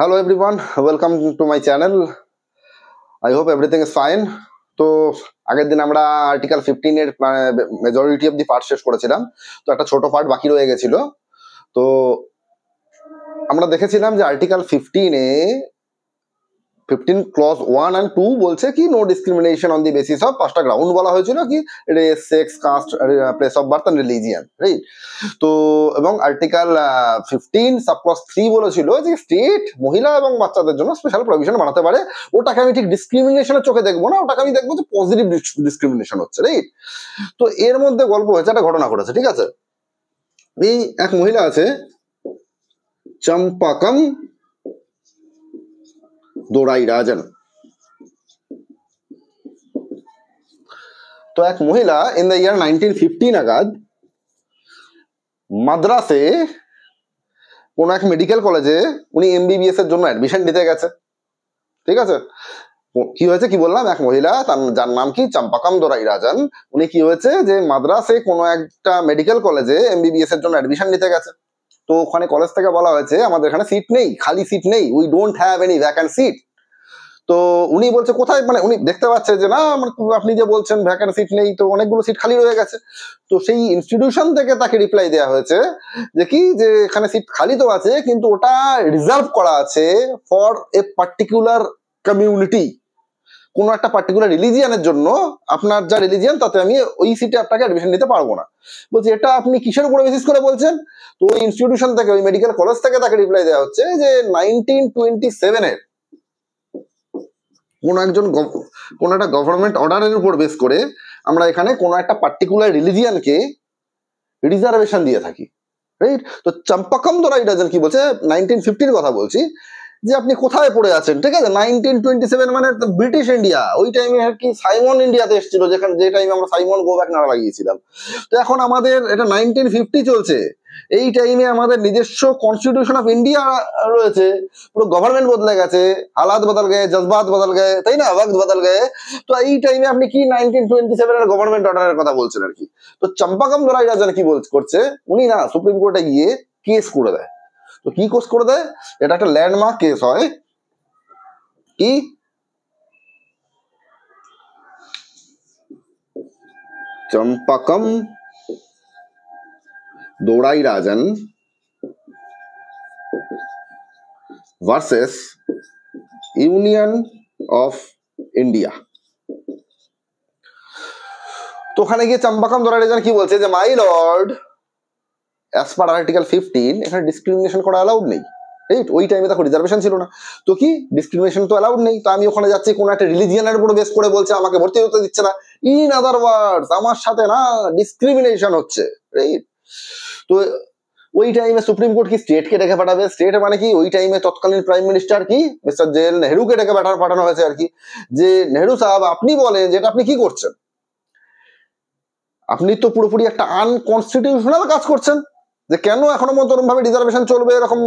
Hello everyone, welcome to my channel. I hope everything is fine. তো আগের দিন আমরা আর্টিকেল 15 এর মেজরিটি অফ দি পার্ট শেষ করেছিলাম। তো একটা ছোট পার্ট বাকি রয়ে গেছিল। তো আমরা দেখেছিলাম যে আর্টিকেল 15 এ 15 ক্লজ 1 and 2 বলছে কি no discrimination on the basis of পাঁচটা গ্রাউন্ড বলা হয়েছিল কি race, sex, caste, place of birth and religion, right? তো এবং আর্টিকেল 15 সাবক্লজ 3 বলেছিল যে স্টেট মহিলা এবং বাচ্চাদের জন্য স্পেশাল প্রভিশন বানাতে পারে। ওটাকে আমি ঠিক ডিসক্রিমিনেশনের চোখে দেখবো না, ওটাকে আমি দেখবো যে পজিটিভ ডিসক্রিমিনেশন হচ্ছে, রাইট? তো এর মধ্যে গল্প হয়েছে, একটা ঘটনা ঘটেছে, ঠিক আছে? এই এক মহিলা আছে চম্পাকম দোরাইরাজন। তো এক মহিলা ইন দ্য ইয়ার 1950 নাগাদ মাদ্রাসে কোন এক মেডিকেল কলেজে উনি এমবিবিএস এর জন্য অ্যাডমিশন নিতে গেছে, ঠিক আছে? কি হয়েছে কি বললাম, এক মহিলা যার নাম কি চম্পাকম দোরাইরাজন, উনি কি হয়েছে যে মাদ্রাসে কোনো একটা মেডিকেল কলেজে এমবিবিএস এর জন্য অ্যাডমিশন নিতে গেছে। তো ওখানে কলেজ থেকে বলা হয়েছে আমাদের এখানে সিট নেই, খালি সিট নেই, we don't have any vacant seat. তো উনি বলছে কোথায়, মানে উনি দেখতে পাচ্ছে যে না আপনি যে বলছেন ভ্যাকান্ট সিট নেই, তো অনেকগুলো সিট খালি রয়ে গেছে। তো সেই ইনস্টিটিউশন থেকে তাকে রিপ্লাই দেওয়া হয়েছে যে কি যে এখানে সিট খালি তো আছে কিন্তু ওটা রিজার্ভ করা আছে ফর এ পার্টিকুলার কমিউনিটি, কোনো একটা পার্টিকুলার রিলিজিয়ানের জন্য, আপনার যা রিলিজিয়ান তাতে আমি ওই সিটে আপনাকে অ্যাডমিশন নিতে পারবো না। বলছি এটা আপনি কিসের উপরে বেসিস করে বলছেন? তো ওই ইনস্টিটিউশন থেকে, ওই মেডিকেল কলেজ থেকে তাকে রিপ্লাই দেওয়া হচ্ছে যে 1927 এর কোন একটা গভর্নমেন্ট অর্ডারের উপর বেস করে আমরা এখানে কোন একটা পার্টিকুলার রিলিজিয়ানকে রিজার্ভেশন দিয়ে থাকি, রাইট? তো চম্পাকম দোরাইরাজন কি বলছে, 1950 কথা বলছি, যে আপনি কোথায় পড়ে আছেন, ঠিক আছে? 1927 মানে ব্রিটিশ ইন্ডিয়া, ওই টাইমে আর কি সাইমন ইন্ডিয়াতে এসেছিল, যে টাইমে আমরা সাইমন গো ব্যাক নাড়া লাগিয়েছিলাম। তো এখন আমাদের এটা 1950 চলছে, এই টাইমে আমাদের নিজস্ব কনস্টিটিউশন অফ ইন্ডিয়া রয়েছে, পুরো গভর্নমেন্ট বদলে গেছে, হালাত বদল গয়ে, জজবাত বদল গয়ে, তাই না, ওয়াক্ত বদল গয়ে। তো এই টাইমে আপনি কি 1927 এর গভর্নমেন্ট অর্ডারের কথা বলছেন আর কি? তো চম্পাকম দোরাইরাজন কি করছে, উনি না সুপ্রিম কোর্টে গিয়ে কেস করে দেয়। তো কি কেস করে দেয়, এটা একটা ল্যান্ডমার্ক কেস হয় কি চম্পাকম দোরাইরাজন ভার্সেস ইউনিয়ন অফ ইন্ডিয়া। তো ওখানে গিয়ে চম্পাকম দোরাইরাজন কি বলছে যে my lord, as per article 15 এখানে ডিসক্রিমিনেশন করা অ্যালাউড নেই, রাইট? ওই টাইমে তখন রিজার্ভেশন ছিল না, তো কি ডিসক্রিমিনেশন তো অ্যালাউড নেই। তো আমি ওখানে যাচ্ছি কোন একটা রিলিজিয়ানের উপর বেস করে বলছে আমাকে ভর্তি হতে দিচ্ছে না, ইন আদার ওয়ার্ডস আমার সাথে না ডিসক্রিমিনেশন হচ্ছে, রাইট? তো ওই টাইমে সুপ্রিম কোর্ট কি স্টেটকে ডেকে পাঠাবে? স্টেট মানে কি ওই টাইমে তৎকালীন প্রাইম মিনিস্টার কি মিস্টার জেএল নেহরুকে ডেকে পাঠানো হয়েছে আর কি, যে নেহরু সাহেব আপনি বলেন যেটা আপনি কি করছেন, আপনি তো পুরোপুরি একটা আনকনস্টিটিউশনাল কাজ করছেন, যে কেন এখনো মতো ওরকম ভাবে রিজার্ভেশন চলবে, এরকম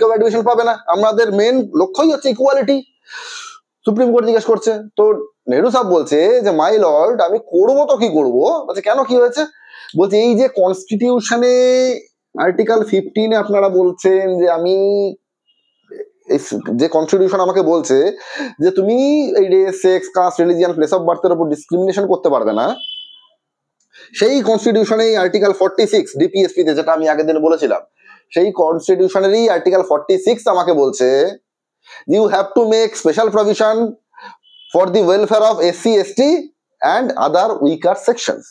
কেউ অ্যাডমিশন পাবে না, আমাদের মেন লক্ষ্যই হচ্ছে ইকুয়ালিটি। সুপ্রিম কোর্ট জিজ্ঞেস করছে, তো নেহরু সাহেব বলছে যে মাই লর্ড আমি করবো তো কি করবো, বলছে কেন কি হয়েছে? বলছে এই যে কনস্টিটিউশনে আর্টিকেল 15 আপনারা বলছেন যে আমি, যে কনস্টিটিউশন আমাকে বলছে যে তুমি এই race, sex, caste, religion, place of বার্থের উপর ডিসক্রিমিনেশন করতে পারবে না, সেই কনস্টিটিউশনে আর্টিকেল 46 ডিপিএসপি তে, যেটা আমি আগের দিন বলেছিলাম, সেই কনস্টিটিউশনেরই আর্টিকেল 46 আমাকে বলছে you have to make special provision for the welfare of SC, ST and other weaker sections.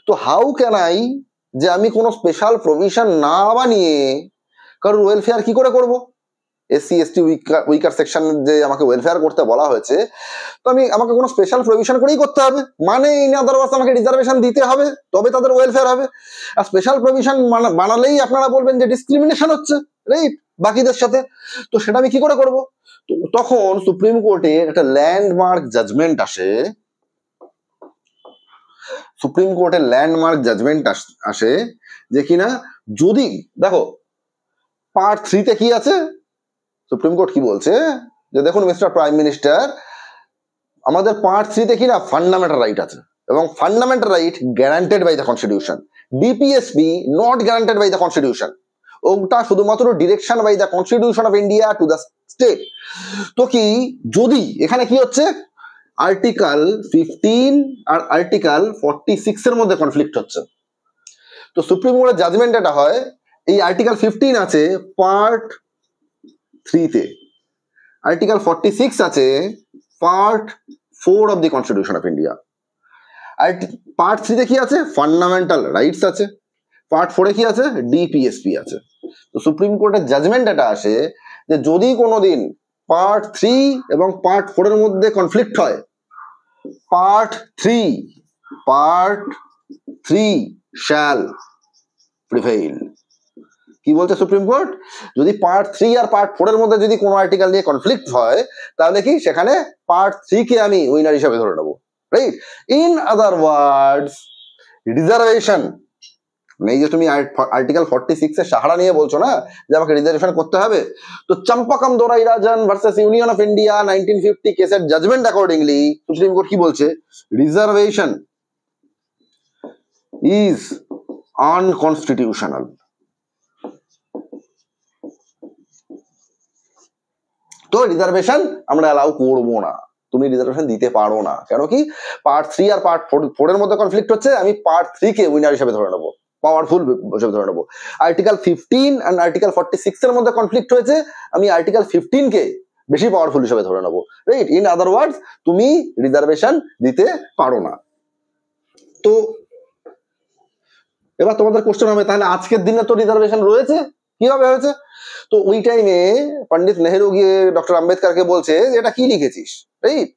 তো হাউ ক্যান আই, যে আমি কোনো স্পেশাল প্রভিশন না বানিয়ে কারোর ওয়েলফেয়ার কি করে করব? SC, ST উইকার সেকশন যে আমাকে ওয়েলফেয়ার করতে বলা হয়েছে, তো আমাকে কোনো স্পেশাল প্রভিশন করেই করতে হবে, মানে ইন আদার ওয়ার্ডস আমাকে রিজার্ভেশন দিতে হবে, তবে তাদের ওয়েলফেয়ার হবে। আর স্পেশাল প্রভিশন বানালেই আপনারা বলবেন যে ডিসক্রিমিনেশন হচ্ছে, রাইট, বাকিদের সাথে। তো সেটা আমি কি করে করব? তো তখন সুপ্রিম কোর্টে একটা ল্যান্ডমার্ক জাজমেন্ট আসে, সুপ্রিম কোর্টের ল্যান্ডমার্ক জাজমেন্ট আসে যে কিনা, যদি দেখো পার্ট 3 তে কি আছে, সুপ্রিম কোর্ট কি বলছে যে দেখুন মিস্টার প্রাইম মিনিস্টার, আমাদের পার্ট 3 তে কি না ফান্ডামেন্টাল রাইট আছে, এবং fundamental right guaranteed by the constitution, DPSP not guaranteed by the constitution. ওটা শুধুমাত্র direction by the constitution of India to the state. তো কি যদি এখানে কি হচ্ছে, আর্টিকেল 15 আর আর্টিকেল 46 এর মধ্যে কনফ্লিক্ট হচ্ছে। তো সুপ্রিম কোর্টের জাজমেন্ট এটা হয়, এই আর্টিকেল 15 আছে পার্ট 3 তে, আর্টিকেল 46 আছে part 4 of the constitution of India. আর পার্ট 3 তে কি আছে, ফান্ডামেন্টাল রাইটস আছে, পার্ট 4 এ কি আছে, ডিপিএসপি আছে। তো সুপ্রিম কোর্টের জাজমেন্ট এটা আসে যে যদি কোনোদিন পার্ট 3 এবং পার্ট 4 এর মধ্যে কনফ্লিক্ট হয়, পার্ট 3 শ্যাল প্রিভেইল। কি বলছে সুপ্রিম কোর্ট, যদি পার্ট 3 আর পার্ট 4 এর মধ্যে যদি কোনো আর্টিকেল নিয়ে কনফ্লিক্ট হয়, তাহলে কি সেখানে পার্ট 3 কে আমি উইনার হিসেবে ধরে নেবো, right. In other words reservation, এই যে তুমি আর্টিকেল 46 এর সাহারা নিয়ে বলছো না যে আমাকে রিজার্ভেশন করতে হবে, তো চম্পাকম দোরাইরাজন ভার্সেস ইউনিয়ন অফ ইন্ডিয়া 1950 কেসের জাজমেন্ট অ্যাকর্ডিংলি সুপ্রিম কোর্ট কি বলছে, রিজার্ভেশন ইজ আনকনস্টিটিউশনাল। তো রিজার্ভেশন আমরা অ্যালাউ করবো না, তুমি রিজার্ভেশন দিতে পারো না। কেন কি, পার্ট 3 আর পার্ট 4 এর মধ্যে কনফ্লিক্ট হচ্ছে, আমি পার্ট 3 কে উইনার হিসেবে ধরে নেবো, পাওয়ারফুল হিসেবে ধরে নেবো। আর্টিকেল 15 আর আর্টিকেল 46 এর মধ্যে কনফ্লিক্ট হয়েছে, আমি আর্টিকেল 15 কে বেশি পাওয়ারফুল হিসেবে ধরে নেবো, রাইট। ইন আদার ওয়ার্ডস তুমি রিজার্ভেশন দিতে পারো না। তো এবার তোমাদের কোশ্চেন হবে, তাহলে আজকের দিনে তো রিজার্ভেশন রয়েছে, কিভাবে হয়েছে? তো ওই টাইমে পন্ডিত নেহেরু গিয়ে ডক্টর আম্বেদকরকে বলছে যে এটা কি লিখেছিস, রাইট।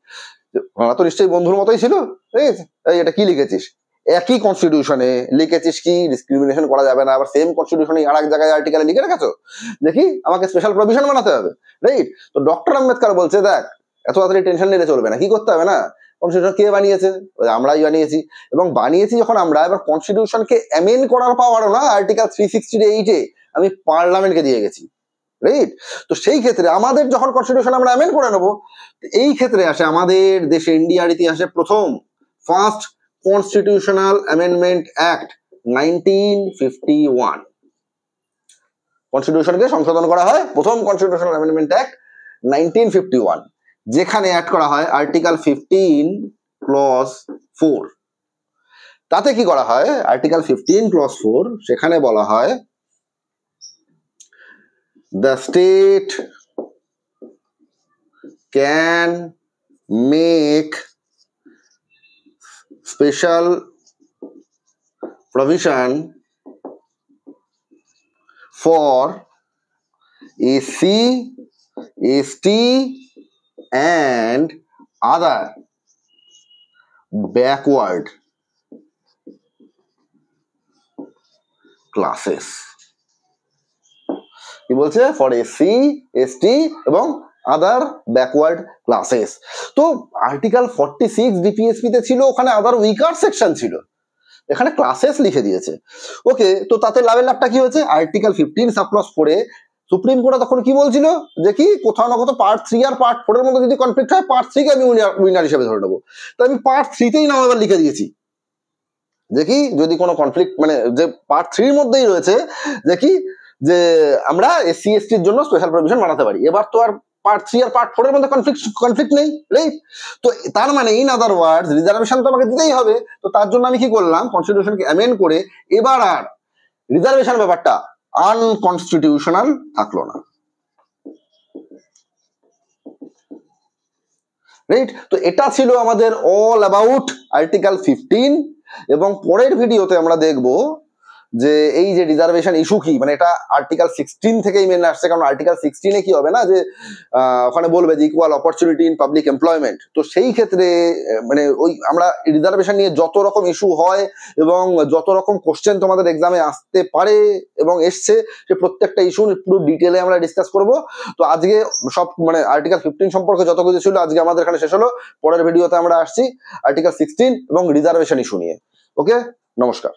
ওরা তো নিশ্চয়ই বন্ধুর মতোই ছিল, রাইট। এটা কি লিখেছিস, একই কনস্টিটিউশনে লিখেছিস কি ডিসক্রিমিনেশন করা যাবে না, আবার সেম কনস্টিটিউশনে আর এক জায়গায় আর্টিকেলে লিখে রেখেছো দেখি আমাকে স্পেশাল প্রভিশন বানাতে হবে, রাইট। তো ডক্টর আম্বেদকর বলছে দেখ এত তাড়াতাড়ি টেনশন নিলে চলবে না, কি করতে হবে না, কনস্টিটিউশন কে বানিয়েছে, আমরাই বানিয়েছি, এবং বানিয়েছি যখন আমরা, এবার কনস্টিটিউশনকে অ্যামেন্ড করার পাওয়ারও না আর্টিকেল 368 আমি পার্লামেন্টকে দিয়ে গেছি, রাইট। তো সেই ক্ষেত্রে আমাদের যখন কনস্টিটিউশন আমরা অ্যামেন্ড করে নেবো, এই ক্ষেত্রে আসে আমাদের দেশে ইন্ডিয়ার ইতিহাসে প্রথম ফার্স্ট কনস্টিটিউশনাল অ্যামেন্ডমেন্ট অ্যাক্ট 1951। কনস্টিটিউশনকে সংশোধন করা হয়, প্রথম কনস্টিটিউশনাল অ্যামেন্ডমেন্ট অ্যাক্ট 1951, যেখানে অ্যাড করা হয় আর্টিকেল 15 ক্লজ 4। তাতে কি করা হয়, আর্টিকেল 15 ক্লজ 4 সেখানে বলা হয় the state can make special provision for SC, ST and other backward classes। কি বলছে, ফর এসসি, এসটি এবং আদার ব্যাকওয়ার্ড ক্লাসেস। তো আর্টিকেল 46 ডিপিএসপি তে ছিল, ওখানে আদার উইকার সেকশন ছিল, এখানে ক্লাসেস লিখে দিয়েছে, ওকে। তো তাতে লাভের লাভটা কি হয়েছে, আর্টিকেল 15 সাবক্লজ 4 এ সুপ্রিম কোর্ট তখন কি বলছিল যে কি কোথাও না কোথাও পার্ট 3 আর পার্ট 4 এর মধ্যে যদি কনফ্লিক্ট হয়, পার্ট 3 কে আমি উইনার হিসেবে ধরে নেবো। তো আমি পার্ট 3 তেই নাম এবার লিখে দিয়েছি, দেখি যদি কোনো কনফ্লিক্ট, মানে যে পার্ট 3 এর মধ্যেই রয়েছে দেখি যে আমরা এসসি এসটির জন্য স্পেশাল প্রভিশন বানাতে পারি। এবার তো আর পার্ট 3 আর পার্ট 4 এর মধ্যে কনফ্লিক্ট নেই, রাইট। তো তার মানে ইন আদার ওয়ার্ডস রিজার্ভেশন তো আমাকে দিতেই হবে। তো তার জন্য আমি কি করলাম, কনস্টিটিউশনকে অ্যামেন্ড করে এবার আর রিজার্ভেশন ব্যাপারটা আনকনস্টিটিউশনাল থাকলো না, রাইট। তো এটা ছিল আমাদের অল অ্যাবাউট আর্টিকেল 15, এবং পরের ভিডিওতে আমরা দেখবো যে এই যে রিজার্ভেশন ইস্যু কি, মানে এটা আর্টিকেল 16 থেকেই মেন আসছে, কারণ আর্টিকেল 16 কি হবে না যে ওখানে বলবে যে equal opportunity in public employment. তো সেই ক্ষেত্রে মানে ওই আমরা রিজার্ভেশন নিয়ে যত রকম ইস্যু হয় এবং যত রকম কোশ্চেন তোমাদের এক্সামে আসতে পারে এবং এসছে, সে প্রত্যেকটা ইস্যু পুরো ডিটেলে আমরা ডিসকাস করব। তো আজকে সব মানে আর্টিকেল 15 সম্পর্কে যত কিছু ছিল আজকে আমাদের এখানে শেষ হলো। পরের ভিডিওতে আমরা আসছি আর্টিকেল 16 এবং রিজার্ভেশন ইস্যু নিয়ে। ওকে, নমস্কার।